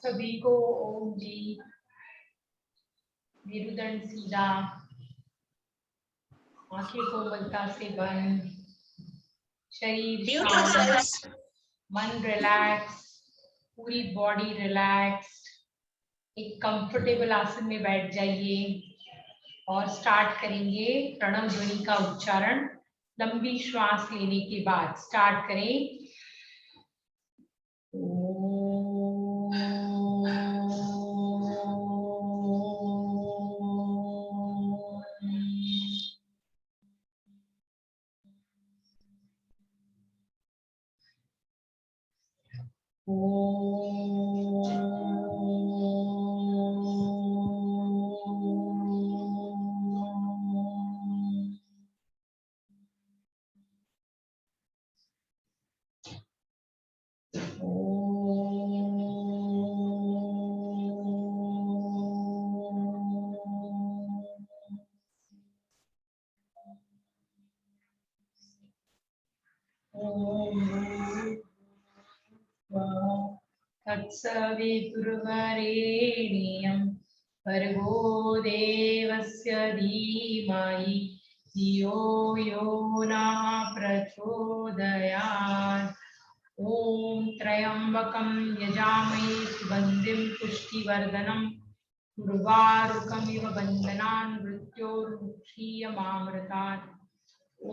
सभी को ओम जी। मेरुदंड सीधा, आंखें कोमलता से बंद, शरीर शांत, मन रिलैक्स, पूरी बॉडी रिलैक्स। एक कंफर्टेबल आसन में बैठ जाइए और स्टार्ट करेंगे प्रणव ध्वनि का उच्चारण। लंबी श्वास लेने के बाद स्टार्ट करें। तत्सवितुर्वरेण्यं भर्गो देवस्य धीमहि धियो यो नः प्रचोदयात्। ॐ त्र्यम्बकं यजामहे सुगन्धिं पुष्टिवर्धनम् उर्वारुकमिव बन्धनान् मृत्योर्मुक्षीयमामृतात्। ॐ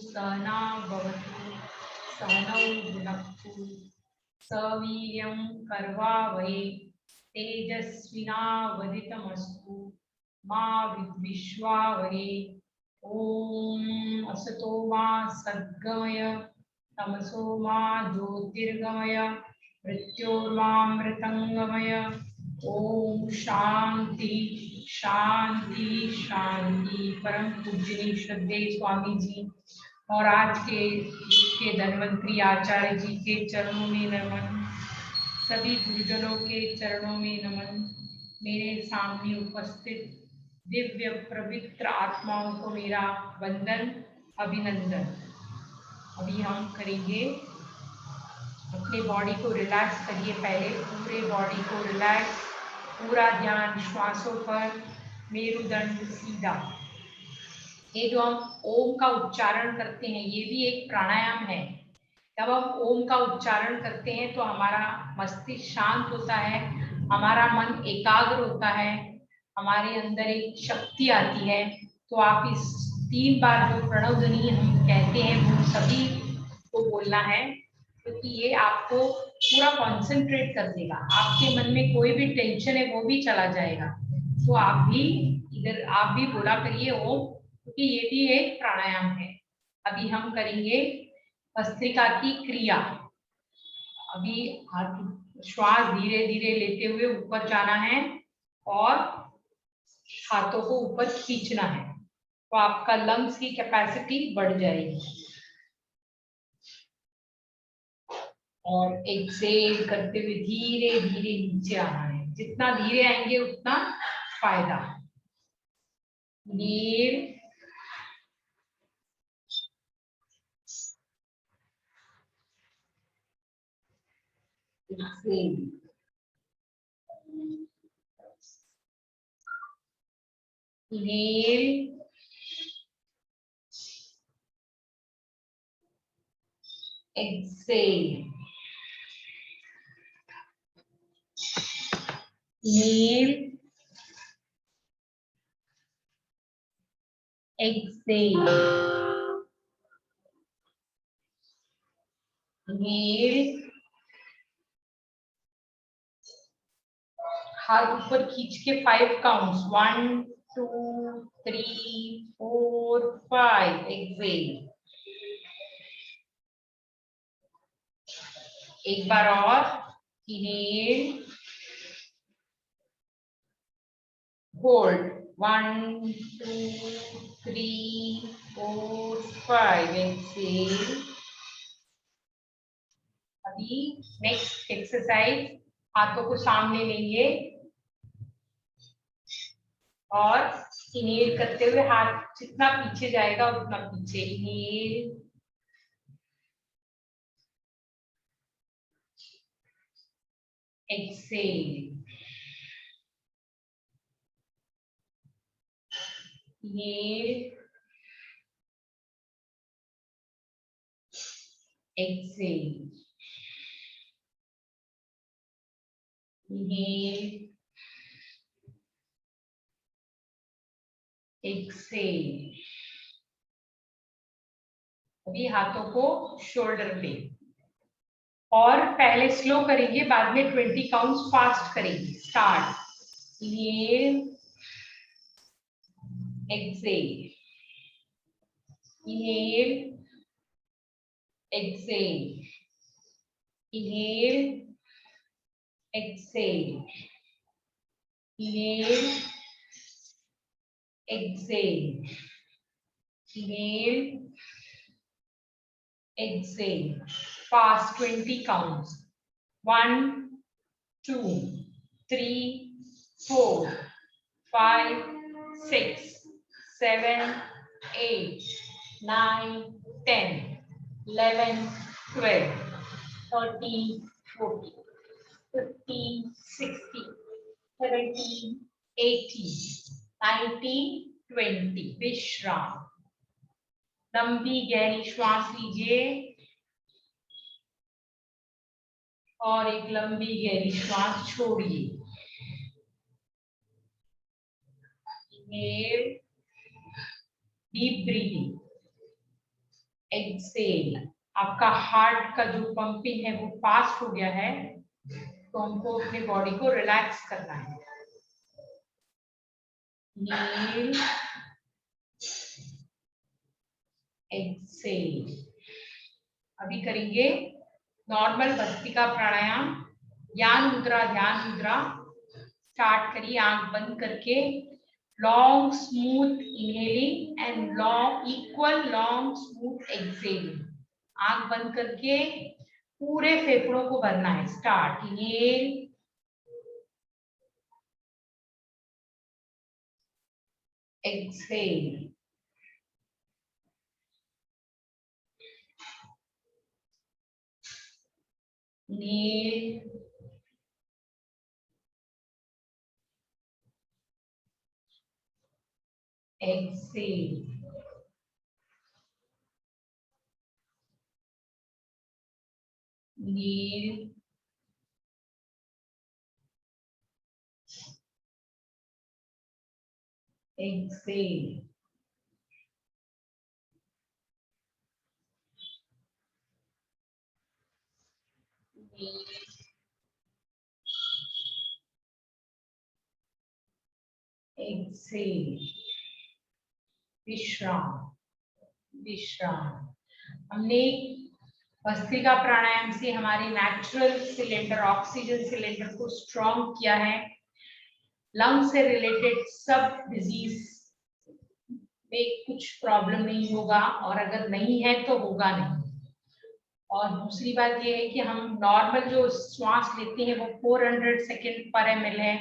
सहना भवतु सहनौ भुनक्तु सवीर्यं कर्वावहै तेजस्विनावधितमस्तु मा विद्विषावहै। ॐ असतो मा सद्गमय तमसो मा ज्योतिर्गमय मृत्योर्मामृतंगमय। ओम शांति शांति शांति। परम पूजनीय श्रद्धेय स्वामी जी और आज के धन्वंतरी आचार्य जी के चरणों में नमन, सभी गुरुजनों के चरणों में नमन। मेरे सामने उपस्थित दिव्य पवित्र आत्माओं को मेरा वंदन अभिनंदन। अभी हम करेंगे, अपने बॉडी को रिलैक्स करिए। पहले पूरे बॉडी को रिलैक्स, पूरा ध्यान श्वासों पर, मेरुदंड सीधा। ये जो हम ओम का उच्चारण करते हैं ये भी एक प्राणायाम है। जब हम ओम का उच्चारण करते हैं तो हमारा मस्तिष्क शांत होता है, हमारा मन एकाग्र होता है, हमारे अंदर एक शक्ति आती है। तो आप इस 3 बार जो प्रणव ध्वनि हम कहते हैं वो सभी को बोलना है, क्योंकि ये आपको पूरा कंसंट्रेट कर देगा। आपके मन में कोई भी टेंशन है वो भी चला जाएगा। तो आप भी बोला करिए ओम, क्योंकि ये भी एक प्राणायाम है। अभी हम करेंगे भस्त्रिका की क्रिया। अभी श्वास धीरे धीरे लेते हुए ऊपर जाना है और हाथों को ऊपर खींचना है, तो आपका लंग्स की कैपेसिटी बढ़ जाएगी। और एक्सेल करते हुए धीरे धीरे नीचे आना है। जितना धीरे आएंगे उतना फायदा। नील exhale, inhale exhale, inhale exhale, inhale. हाथ ऊपर खींच के 5 काउंट्स, 1 2 3 4 5। एक्सेल। एक बार और, इनहेल, होल्ड 1 2 3 4 5। एक्सेल। अभी नेक्स्ट एक्सरसाइज, हाथों को सामने लेंगे और इनहेल करते हुए हाथ जितना पीछे जाएगा उतना पीछे। Inhale, exhale, inhale, exhale, inhale, exhale. अभी हाथों को शोल्डर पे, और पहले स्लो करेंगे, बाद में 20 काउंट्स फास्ट करेंगे. Start. Inhale, exhale, inhale, exhale, inhale, exhale, inhale, exhale, inhale, exhale. Fast 20 counts. 1, 2, 3, 4, 5, 6, 7, 8, 9, 10, 11, 12, 13, 14, 15, 16, 17, 18, 19, 20. विश्राम. लंबी गहरी श्वास लीजिए और एक लंबी गहरी श्वास छोड़िए. Inhale, deep breathing, exhale. आपका हार्ट का जो पंपिंग है वो फास्ट हो गया है, तो हमको अपने बॉडी को रिलैक्स करना है. Inhale, exhale. अभी करेंगे नॉर्मल भस्त्रिका प्राणायाम, ज्ञान मुद्रा, ध्यान मुद्रा. स्टार्ट करिए आंख बंद करके. Long smooth inhaling and long equal long smooth exhaling. आंख बंद करके पूरे फेफड़ों को भरना है. Start. Inhale, exhale, inhale, exhale, inhale, exhale, exhale. विश्राम, विश्राम. हमने भस्त्रिका प्राणायाम से हमारे नेचुरल सिलेंडर, ऑक्सीजन सिलेंडर को स्ट्रॉन्ग किया है. लंग से रिलेटेड सब डिजीज में कुछ प्रॉब्लम नहीं होगा, और अगर नहीं है तो होगा नहीं. और दूसरी बात यह है कि हम नॉर्मल जो श्वास लेते हैं वो 400 सेकेंड पर ml है.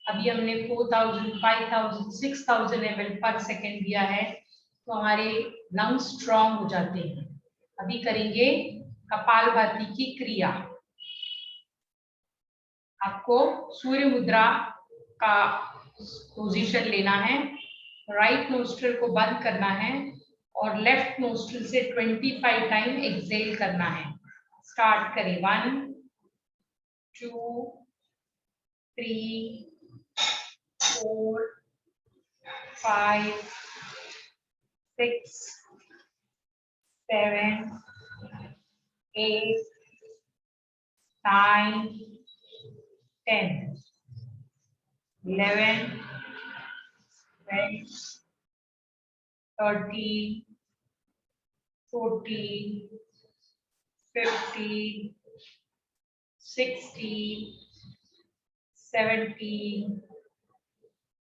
अभी हमने 4000, 5000, 6000 ml पर सेकेंड दिया है, तो हमारे लंग्स स्ट्रॉन्ग हो जाते हैं. अभी करेंगे कपालभाति की क्रिया. आपको सूर्य मुद्रा का पोजीशन लेना है. राइट नोस्ट्रिल को बंद करना है और लेफ्ट नोस्ट्रिल से 25 टाइम एक्सेल करना है. स्टार्ट करें. 1, 2, 3, 4, 5, 6, 7, 8, 9, 10, 11, 12, 13, 14, 15, 16, 17,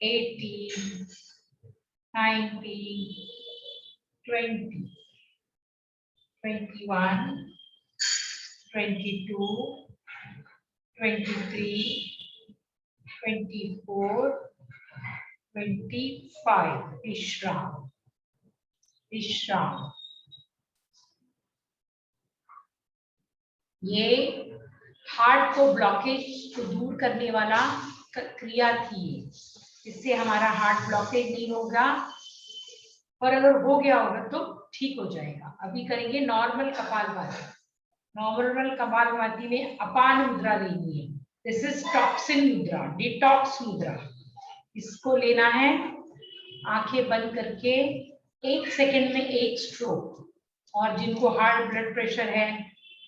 18, 19, 20, 21, 22, 23, 24, 25. विश्राम, विश्राम. ये हार्ट को ब्लॉकेज को दूर करने वाला क्रिया थी, इससे हमारा हार्ट ब्लॉकेज नहीं होगा, और अगर हो गया होगा तो ठीक हो जाएगा। अभी करेंगे नॉर्मल कपालभाति। नॉर्मल कपालभाति में अपान मुद्रा लेनी है। दिस इज टॉक्सिन मुद्रा, डिटॉक्स मुद्रा। इसको लेना है आंखें बंद करके, 1 सेकंड में 1 स्ट्रोक। और जिनको हार्ट ब्लड प्रेशर है,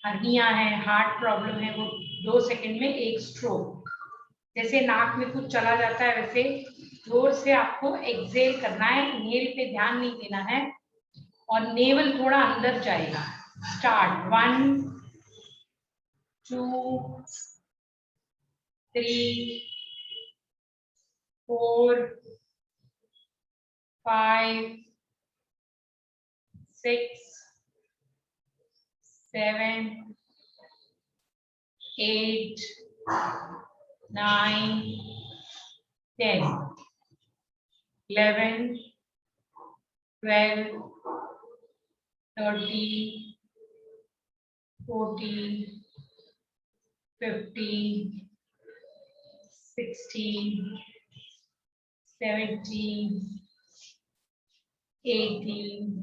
हर्निया है, हार्ट प्रॉब्लम है, वो 2 सेकंड में 1 स्ट्रोक। जैसे नाक में कुछ चला जाता है वैसे जोर से आपको एक्सेल करना है, इनहेल पे ध्यान नहीं देना है, और नेवल थोड़ा अंदर जाएगा। स्टार्ट 1 2 3 4 5 6 7 8 9 10 11 12 13 14 15 16 17 18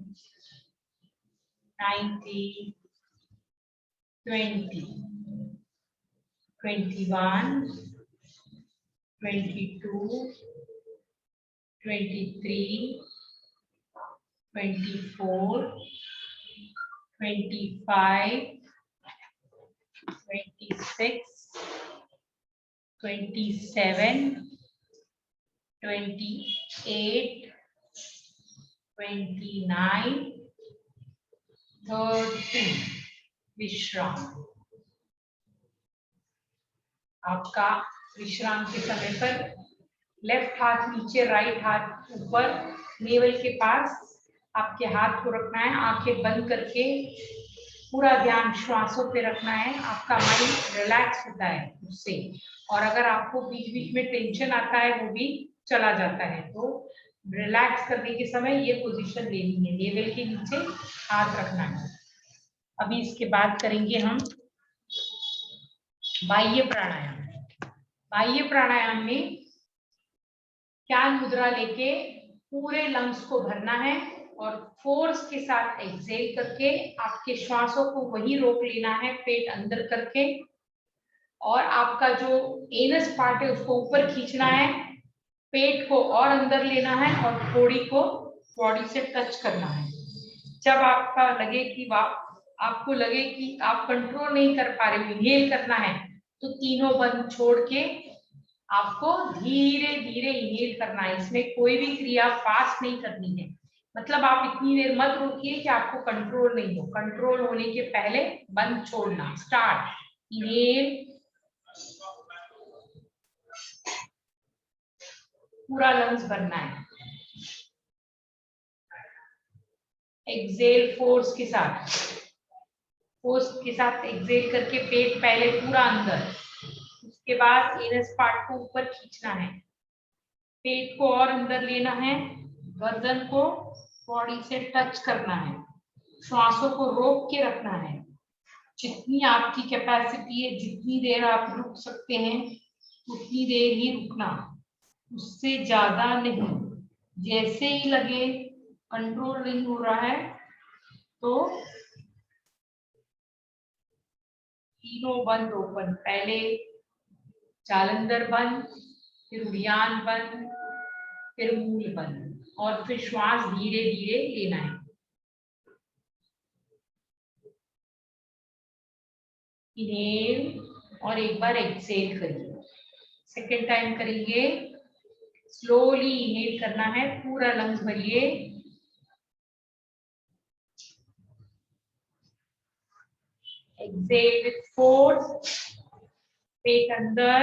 19 20 21 22 23 24 25 26 27 28 29 30 विश्राम। आपका विश्राम के समय पर लेफ्ट हाथ नीचे, राइट हाथ ऊपर, नेवल के पास आपके हाथ को रखना है, आंखें बंद करके पूरा ध्यान श्वासों पे रखना है। आपका माइंड रिलैक्स होता है उससे, और अगर आपको बीच बीच में टेंशन आता है वो भी चला जाता है। तो रिलैक्स करने के समय ये पोजीशन लेनी है, नेवल के नीचे हाथ रखना है। अभी इसके बाद करेंगे हम बाह्य प्राणायाम। बाह्य प्राणायाम में ज्ञान मुद्रा लेके पूरे लंग्स को भरना है, और फोर्स के साथ एक्सेल करके आपके श्वासों को वही रोक लेना है, पेट अंदर करके, और आपका जो एनस पार्ट है उसको ऊपर खींचना है, पेट को और अंदर लेना है, और थोड़ी को बॉडी से टच करना है। जब आपका लगे कि आपको लगे कि आप कंट्रोल नहीं कर पा रहे, इनहेल करना है, तो तीनों बंद छोड़ के आपको धीरे धीरे इनहेल करना है। इसमें कोई भी क्रिया फास्ट नहीं करनी है, मतलब आप इतनी देर मत रोकिए कि आपको कंट्रोल नहीं हो। कंट्रोल होने के पहले बंद छोड़ना। स्टार्ट, इनहेल, पूरा लंग्स भरना है, एक्सेल फोर्स के साथ एक्सेल करके पेट पहले पूरा अंदर, उसके बाद एनस पार्ट को ऊपर खींचना है, पेट को और अंदर लेना है, गर्दन को बॉडी से टच करना है, श्वासों को रोक के रखना है। जितनी आपकी कैपेसिटी है, जितनी देर आप रुक सकते हैं उतनी देर ही रुकना, उससे ज्यादा नहीं। जैसे ही लगे कंट्रोल नहीं हो रहा है तो तीनों बंद ओपन, पहले जालंधर बंद, फिर उड़ियान बंद, फिर मूल बंद, और फिर श्वास धीरे धीरे लेना है। इनहेल और एक बार एक्सेल करिए। सेकेंड टाइम करेंगे, स्लोली इनहेल करना है, पूरा लंग्स भरिए, एक्सेल विथ फोर्स, पेट अंदर,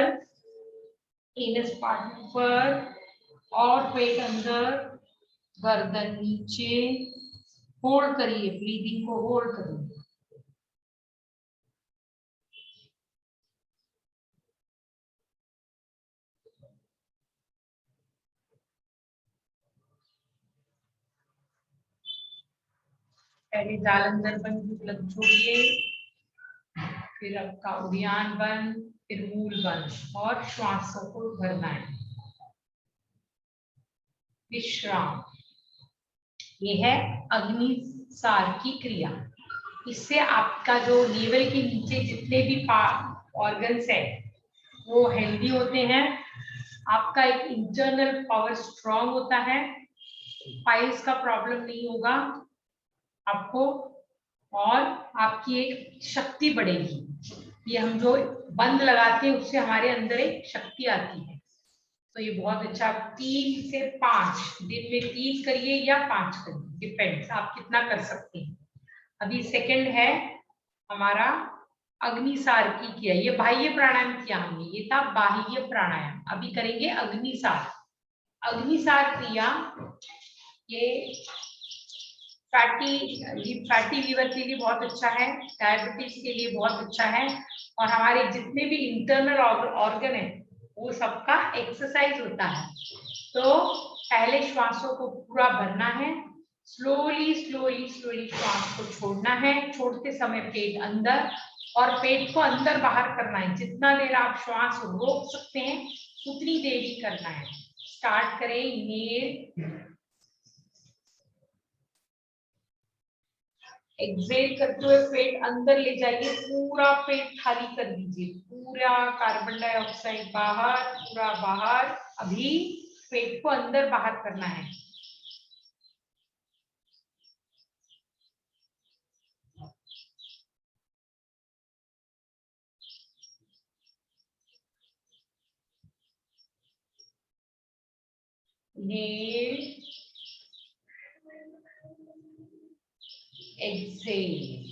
एनस पार्ट ऊपर, और पेट अंदर, गर्दन नीचे। होल्ड करिए, ब्रीदिंग को होल्ड करिए। पहले जालंधर बंद, लग छोड़िए, फिर आपका उद्यान बंद, फिर मूल बंद और श्वासों को भरना है। विश्राम, ये है अग्निसार की क्रिया। इससे आपका जो लेवल के नीचे जितने भी ऑर्गन्स है वो हेल्दी होते हैं। आपका एक इंटरनल पावर स्ट्रांग होता है, पाइल्स का प्रॉब्लम नहीं होगा आपको, और आपकी एक शक्ति बढ़ेगी। ये हम जो बंद लगाते हैं उससे हमारे अंदर एक शक्ति आती है। तो ये बहुत अच्छा, 3 से 5 दिन में 3 करिए या 5 करिए, डिपेंड्स आप कितना कर सकते हैं। अभी सेकंड है हमारा अग्निसार की किया, ये बाह्य प्राणायाम किया हमने, ये था बाह्य प्राणायाम। अभी करेंगे अग्निसार। अग्निसार क्रिया ये फैटी लीवर के लिए बहुत अच्छा है, डायबिटीज के लिए बहुत अच्छा है, और हमारे जितने भी इंटरनल ऑर्गन है वो सबका एक्सरसाइज होता है। तो पहले श्वासों को पूरा भरना है, स्लोली स्लोली स्लोली श्वास को छोड़ना है। छोड़ते समय पेट अंदर और पेट को अंदर बाहर करना है। जितना देर आप श्वास रोक सकते हैं उतनी देर ही करना है। स्टार्ट करें। इनहेल, एक्सेल करते हुए पेट अंदर ले जाइए, पूरा पेट खाली कर दीजिए, पूरा कार्बन डाइऑक्साइड बाहर, पूरा बाहर। अभी पेट को अंदर बाहर करना है। Inhale, exhale.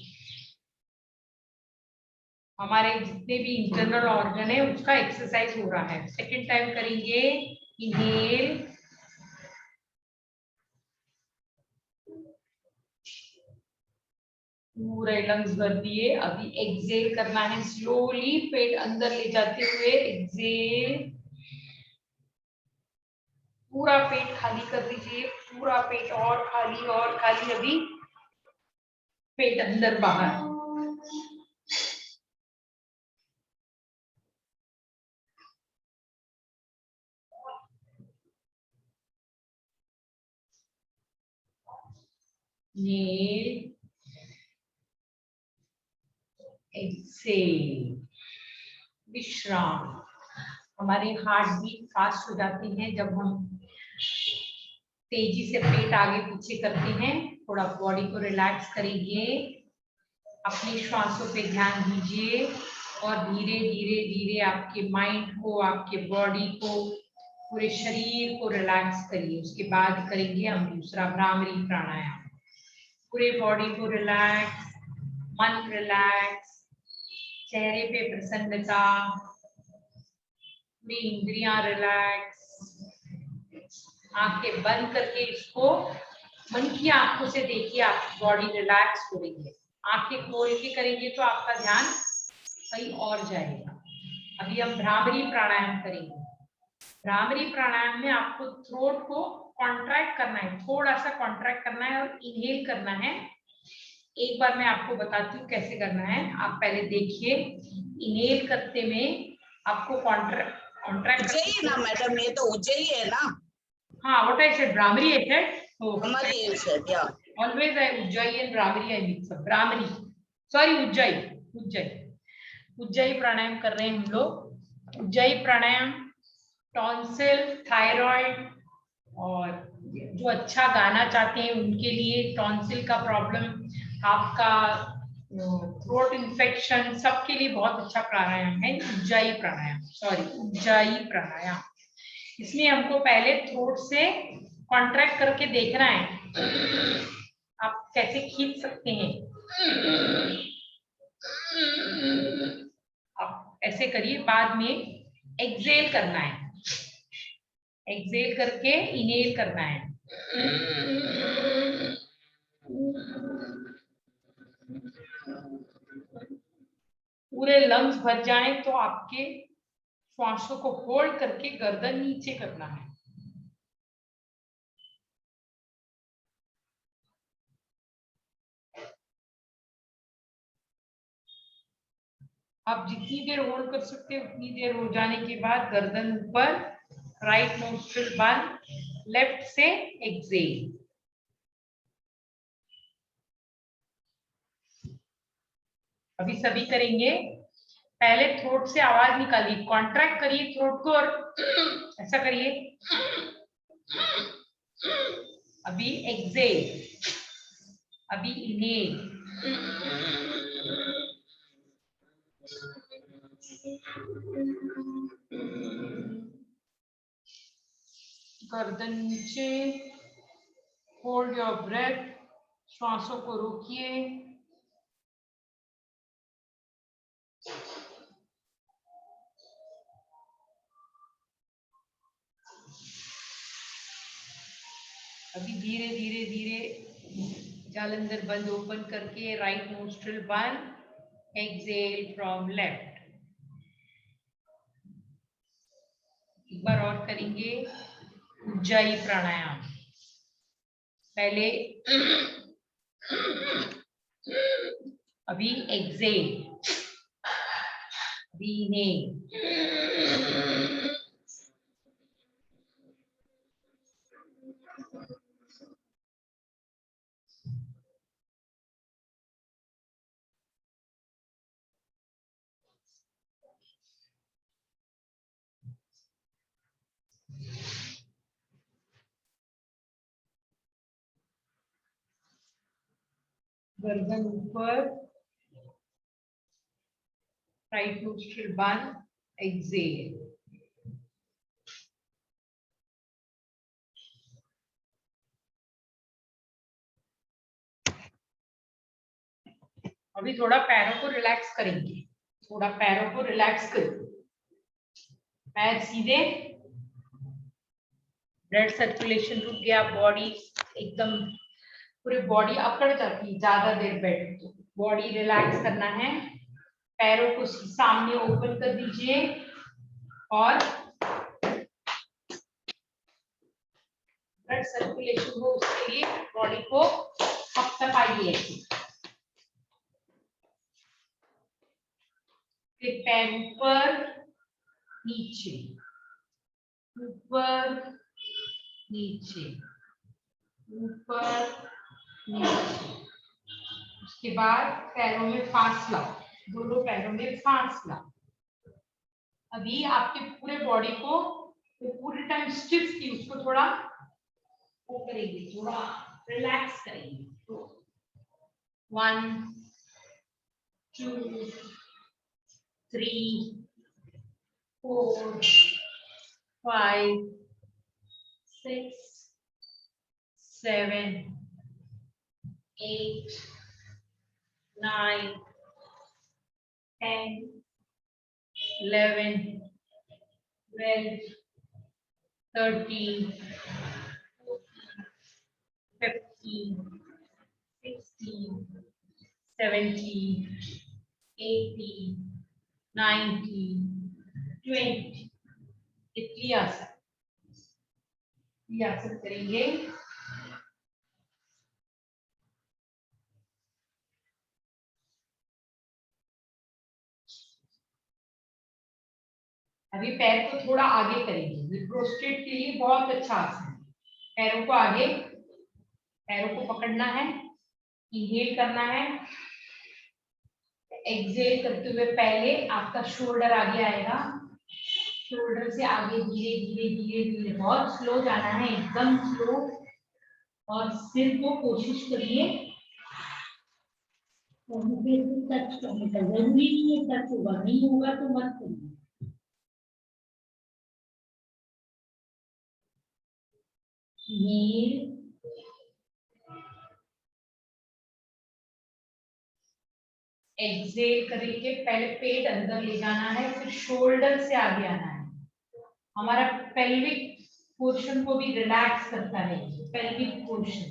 हमारे जितने भी इंटरनल ऑर्गन है उसका एक्सरसाइज हो रहा है। सेकेंड टाइम करेंगे। इनहेल, पूरे लंग्स भर दिए। अभी एक्सेल करना है, स्लोली पेट अंदर ले जाते हुए एक्सेल, पूरा पेट खाली कर दीजिए, पूरा पेट और खाली और खाली। अभी पेट अंदर बाहर। इनहेल, एक्सेल, विश्राम। हमारे हार्ट बीट फास्ट हो जाती है जब हम तेजी से पेट आगे पीछे करते हैं। थोड़ा बॉडी को रिलैक्स करेंगे, अपने श्वासों पे ध्यान दीजिए और धीरे धीरे धीरे आपके माइंड को, आपके बॉडी को, पूरे शरीर को रिलैक्स करिए। उसके बाद करेंगे हम दूसरा भ्रामरी प्राणायाम। पूरे बॉडी को रिलैक्स, मन रिलैक्स, चेहरे पे प्रसन्नता, पूरी इंद्रियां रिलैक्स। आंखें बंद करके इसको मन की आंखों से देखिए, आपकी बॉडी रिलैक्स हो रही है। आंखें खोल के करेंगे तो आपका ध्यान कहीं और जाएगा। अभी हम भ्रामरी प्राणायाम करेंगे। भ्रामरी प्राणायाम में आपको थ्रोट को कॉन्ट्रैक्ट करना है, थोड़ा सा कॉन्ट्रैक्ट करना है और इनहेल करना है। एक बार मैं आपको बताती हूँ कैसे करना है, आप पहले देखिए। इनहेल करते में आपको कॉन्ट्रैक्ट उज्जैन ना मैडम, ये तो उज्जैन है ना? हाँ, what I said, Brahmari I said. Oh, Brahmari you said, yeah. always I Ujjayi and Brahmari I mix up. Brahmari, sorry, Ujjayi, Ujjayi, Ujjayi प्राणायाम कर रहे हैं हम लोग। उज्जयी प्राणायाम टॉन्सिल, थायराइड, और जो अच्छा गाना चाहते हैं उनके लिए, टॉन्सिल का प्रॉब्लम, आपका थ्रोट इन्फेक्शन, सबके लिए बहुत अच्छा प्राणायाम है उज्जयी प्राणायाम। सॉरी, उज्जयी प्राणायाम। इसमें हमको पहले थ्रोट से कॉन्ट्रैक्ट करके देखना है, आप कैसे खींच सकते हैं। आप ऐसे करिए, बाद में एक्सेल करना है, एक्सेल करके इनहेल करना है। पूरे लंग्स भर जाएं तो आपके श्वासों को होल्ड करके गर्दन नीचे करना है। आप जितनी देर होल्ड कर सकते हो उतनी देर हो जाने के बाद गर्दन ऊपर, राइट नोस्ट्रिल बंद, लेफ्ट से एक्सेल। अभी सभी करेंगे। पहले थ्रोट से आवाज निकालिए, कॉन्ट्रैक्ट करिए थ्रोट को और ऐसा करिए। अभी एक्सेल, अभी इनहेल, गर्दन नीचे, होल्ड योर ब्रेथ, श्वासों को रोकिए। अभी धीरे धीरे धीरे जालंधर बंद ओपन करके राइट नोस्ट्रिल बंद, एक्सेल फ्रॉम लेफ्ट। एक बार और करेंगे उज्जाई प्राणायाम। पहले अभी एक्सेल, अभी इनहेल, गर्दन ऊपर, राइट नोस्ट्रिल बंद, एक्सेल। अभी थोड़ा पैरों को रिलैक्स करेंगे, थोड़ा पैरों को रिलैक्स करेंगे। पैर सीधे, ब्लड सर्कुलेशन रुक गया, बॉडी एकदम पूरी बॉडी अकड़ जाती है ज्यादा देर बैठे तो। बॉडी रिलैक्स करना है, पैरों को सामने ओपन कर दीजिए और ब्लड सर्कुलेशन हो उसके लिए बॉडी को थपथपाइए। फिर पैर ऊपर नीचे, ऊपर नीचे, ऊपर नीचे। उसके बाद पैरों में फासला, दोनों पैरों में फासला। अभी आपके पूरे बॉडी को पूरे टाइम स्टिफ की उसको थोड़ा वो करेंगे, थोड़ा रिलैक्स करेंगे। तो 1 2 3 4 5 6 7 8 9 10 11 12 13 15 16 17 18 19 20। क्रियासन, क्रियासन करेंगे। अभी पैर को थोड़ा आगे करेंगे, ये प्रोस्टेट के लिए बहुत अच्छा आसन है। पैरों को आगे, पैरों को पकड़ना है, इनहेल करना है, एक्सेल करते हुए पहले आपका शोल्डर आगे आएगा, शोल्डर से आगे धीरे धीरे धीरे धीरे, बहुत स्लो जाना है, एकदम स्लो। और सिर को कोशिश करिए टच करने का, जरूरी नहीं है टच होगा, नहीं होगा तो मत करिए। एक्सेल करके पहले पेट अंदर ले जाना है, फिर शोल्डर से आगे आना है। हमारा पेल्विक पोर्शन को भी रिलैक्स करता है, पेल्विक पोर्शन,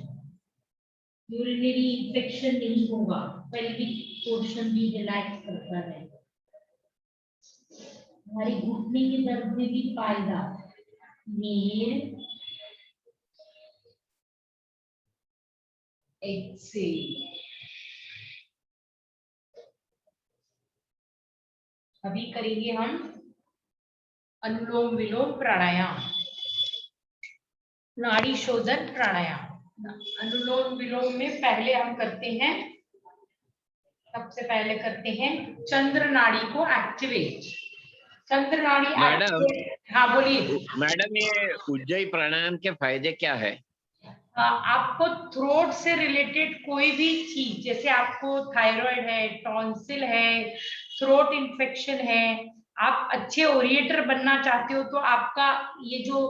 यूरिनरी इंफेक्शन नहीं होगा, पेल्विक पोर्शन भी रिलैक्स करता है। हमारी घुटने के दर्द में भी फायदा। नेल, एक्सेल, अभी करेंगे हम अनुलोम विलोम प्राणायाम, नाड़ी शोधन प्राणायाम। अनुलोम विलोम में पहले हम करते हैं, सबसे पहले करते हैं चंद्र नाड़ी को एक्टिवेट। चंद्र नाड़ी मैडम, हाँ बोलिए मैडम ये उज्जयी प्राणायाम के फायदे क्या है? आपको थ्रोट से रिलेटेड कोई भी चीज, जैसे आपको थायराइड है, टॉन्सिल है, थ्रोट इन्फेक्शन है, आप अच्छे ओरिएटर बनना चाहते हो, तो आपका ये जो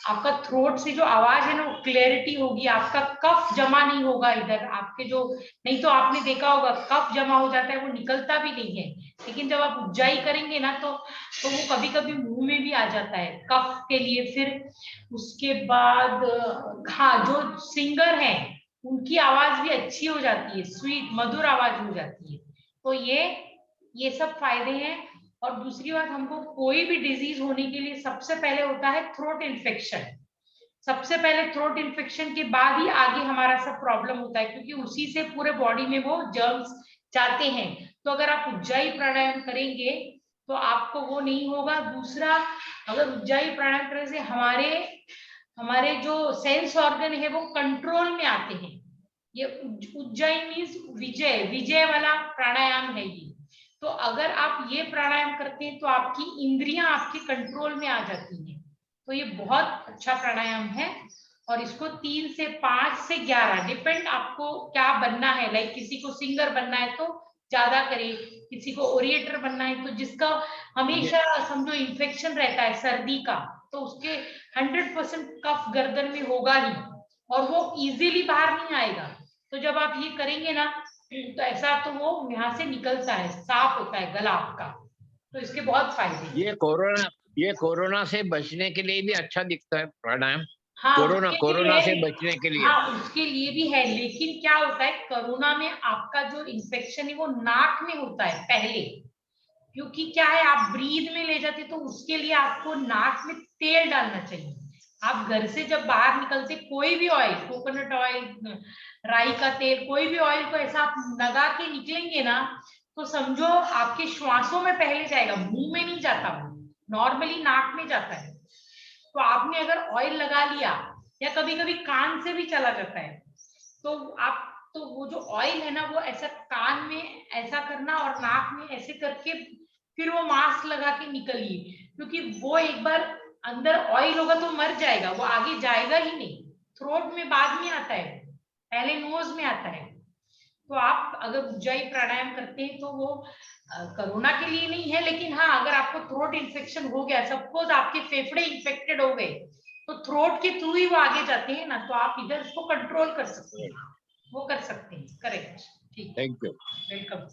आपका थ्रोट से जो आवाज है ना वो क्लैरिटी होगी, आपका कफ जमा नहीं होगा इधर आपके जो, नहीं तो आपने देखा होगा कफ जमा हो जाता है, वो निकलता भी नहीं है। लेकिन जब आप उज्जाई करेंगे ना तो वो कभी कभी मुंह में भी आ जाता है कफ के लिए। फिर उसके बाद हाँ, जो सिंगर है उनकी आवाज भी अच्छी हो जाती है, स्वीट मधुर आवाज हो जाती है। तो ये सब फायदे हैं। और दूसरी बात, हमको कोई भी डिजीज होने के लिए सबसे पहले होता है थ्रोट इन्फेक्शन। सबसे पहले थ्रोट इन्फेक्शन के बाद ही आगे हमारा सब प्रॉब्लम होता है, क्योंकि उसी से पूरे बॉडी में वो जर्म्स जाते हैं। तो अगर आप उज्जाई प्राणायाम करेंगे तो आपको वो नहीं होगा। दूसरा, अगर उज्जाई प्राणायाम करने से हमारे जो सेंस ऑर्गन है वो कंट्रोल में आते हैं। ये उज्जैन मीन्स विजय, विजय वाला प्राणायाम है ये। तो अगर आप ये प्राणायाम करते हैं तो आपकी इंद्रियां आपके कंट्रोल में आ जाती हैं। तो ये बहुत अच्छा प्राणायाम है। और इसको 3 से 5 से 11 डिपेंड आपको क्या बनना है। लाइक किसी को सिंगर बनना है तो ज्यादा करे, किसी को ओरिएटर बनना है तो जिसका हमेशा समझो इन्फेक्शन रहता है सर्दी का, तो उसके 100% कफ गर्दन में होगा ही और वो इजीली बाहर नहीं आएगा। तो जब आप ये करेंगे ना तो ऐसा तो वो यहाँ से निकलता है, साफ होता है गला आपका। तो इसके बहुत फायदे। ये कोरोना से बचने के लिए भी अच्छा दिखता है प्राणायाम। हाँ, कोरोना से बचने के लिए। हाँ उसके लिए भी है। लेकिन क्या होता है कोरोना में आपका जो इन्फेक्शन है वो नाक में होता है पहले, क्योंकि क्या है आप ब्रीद में ले जाते, तो उसके लिए आपको नाक में तेल डालना चाहिए। आप घर से जब बाहर निकलते कोई भी ऑयल, कोकोनट ऑयल, राई का तेल, कोई भी ऑयल को ऐसा आप लगा के निकलेंगे ना तो समझो आपके श्वासों में पहले जाएगा, मुंह में नहीं जाता, वो नॉर्मली नाक में जाता है। तो आपने अगर ऑयल लगा लिया या कभी कभी कान से भी चला जाता है, तो आप तो वो जो ऑयल है ना वो ऐसा कान में ऐसा करना और नाक में ऐसे करके फिर वो मास्क लगा के निकलिए, क्योंकि वो एक बार अंदर ऑयल होगा तो मर जाएगा, वो आगे जाएगा ही नहीं। थ्रोट में बाद में आता है, पहले नोज में आता है। तो आप अगर उज्जाई प्राणायाम करते हैं तो वो कोरोना के लिए नहीं है, लेकिन हाँ अगर आपको थ्रोट इन्फेक्शन हो गया, सपोज आपके फेफड़े इन्फेक्टेड हो गए, तो थ्रोट के थ्रू ही वो आगे जाते हैं ना, तो आप इधर उसको कंट्रोल कर सकते हैं, वो कर सकते हैं। करेक्ट, ठीक, थैंक यू। वेलकम।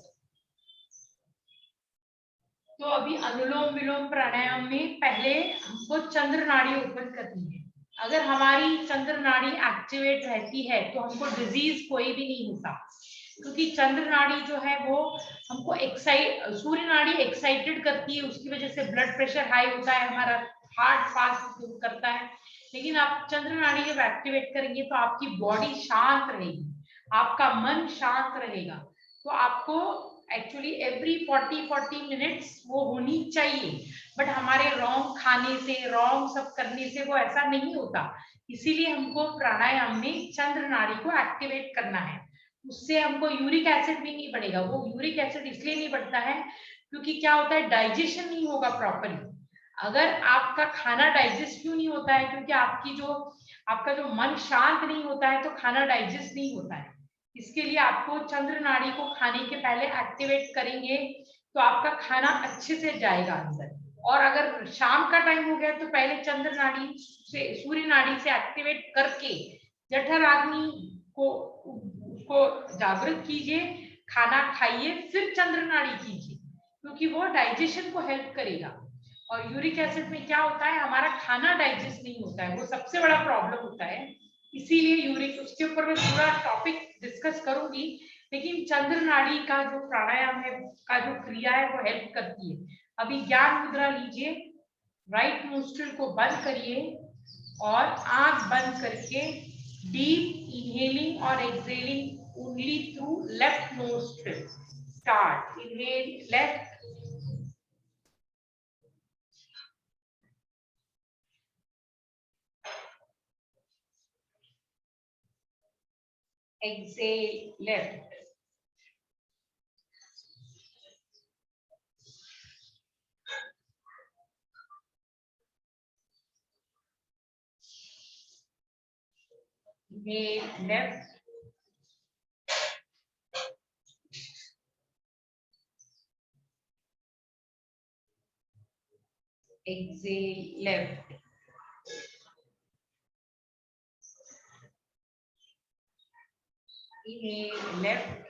तो अभी अनुलोम विलोम प्राणायाम में पहले हमको चंद्र नाड़ी ओपन करनी है। अगर हमारी चंद्र नाड़ी एक्टिवेट रहती है तो हमको डिजीज कोई भी नहीं होता, क्योंकि चंद्र नाड़ी जो है वो हमको सूर्य नाड़ी एक्साइटेड करती है, उसकी वजह से ब्लड प्रेशर हाई होता है, हमारा हार्ट फास्ट करता है। लेकिन आप चंद्र नाड़ी जब एक्टिवेट करेंगे तो आपकी बॉडी शांत रहेगी, आपका मन शांत रहेगा। तो आपको एक्चुअली एवरी 40 मिनट्स वो होनी चाहिए, बट हमारे रॉन्ग खाने से, रॉन्ग सब करने से वो ऐसा नहीं होता। इसीलिए हमको प्राणायाम में चंद्र नाड़ी को एक्टिवेट करना है। उससे हमको यूरिक एसिड भी नहीं बढ़ेगा। वो यूरिक एसिड इसलिए नहीं बढ़ता है क्योंकि क्या होता है, डाइजेशन नहीं होगा प्रॉपरली। अगर आपका खाना डाइजेस्ट क्यों नहीं होता है, क्योंकि आपका जो मन शांत नहीं होता है तो खाना डाइजेस्ट नहीं होता है। इसके लिए आपको चंद्र नाड़ी को खाने के पहले एक्टिवेट करेंगे तो आपका खाना अच्छे से जाएगा अंदर। और अगर शाम का टाइम हो गया तो पहले चंद्र नाड़ी से, सूर्य नाड़ी से एक्टिवेट करके जठराग्नि को उसको जागृत कीजिए, खाना खाइए, फिर चंद्र नाड़ी कीजिए, क्योंकि वो डाइजेशन को हेल्प करेगा। और यूरिक एसिड में क्या होता है, हमारा खाना डाइजेस्ट नहीं होता है, वो सबसे बड़ा प्रॉब्लम होता है। इसीलिए यूरिक, उसके ऊपर मैं पूरा टॉपिक डिस्कस करूंगी, लेकिन चंद्र नाड़ी का जो प्राणायाम है, का जो क्रिया है वो हेल्प करती है। अभी ज्ञान मुद्रा लीजिए, राइट नोस्ट्रिल को बंद करिए और आंख बंद करके डीप इनहेलिंग और exhaling only through left nostril. Start, inhale left, exhale left. Inhale left. Exhale left. Inhale left.